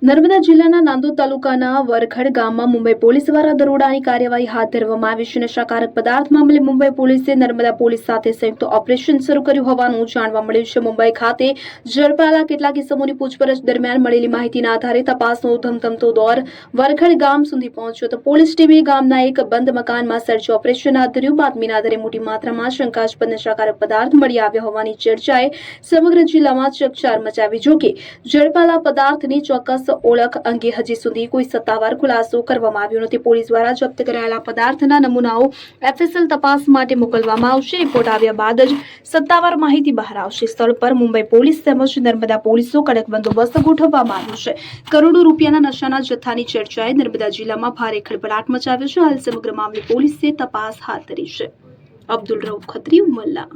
નર્મદા જિલ્લાના નાંદોદ તાલુકાના વરખડ ગામમાં મુંબઈ પોલીસ દ્વારા દરોડાની કાર્યવાહી હાથ ધરવામાં આવી છે. નશાકારક પદાર્થ મામલે મુંબઈ પોલીસે નર્મદા પોલીસ સાથે સંયુક્ત ઓપરેશન શરૂ કર્યું હોવાનું જાણવા મળ્યું છે. મુંબઈ ખાતે ઝડપાયેલા કેટલાક ઇસમોની પૂછપરછ દરમિયાન મળેલી માહિતીના આધારે તપાસનો ધમધમતો દોર વરખડ ગામ સુધી પહોંચ્યો તો પોલીસ ટીમે ગામના એક બંધ મકાનમાં સર્ચ ઓપરેશન હાથ ધર્યું. બાતમીના આધારે મોટી માત્રામાં શંકાસ્પદ નશાકારક પદાર્થ મળી આવ્યા હોવાની ચર્ચાએ સમગ્ર જિલ્લામાં ચકચાર મચાવી. જોકે ઝડપાયેલા પદાર્થની ચોક્કસ ઓળખ અંગે હજી સુધી કોઈ સત્તાવાર ખુલાસો કરવામાં આવ્યો નથી. પોલીસ દ્વારા જપ્ત કરાયેલા પદાર્થના નમૂનાઓ એફએસએલ તપાસ માટે મોકલવામાં આવશે. રિપોર્ટ આવ્યા બાદ જ સત્તાવાર માહિતી બહાર આવશે. સ્થળ પર મુંબઈ પોલીસ તેમજ નર્મદા પોલીસનો કડક બંદોબસ્ત ગોઠવવામાં આવ્યો છે. કરોડો રૂપિયાના નશાના જથ્થાની ચર્ચાએ નર્મદા જિલ્લામાં ભારે ખળભળાટ મચાવ્યો છે. હાલ સમગ્ર મામલે પોલીસે તપાસ હાથ ધરી છે. અબ્દુલ રઉફ ખત્રી, ઉમલ્લા.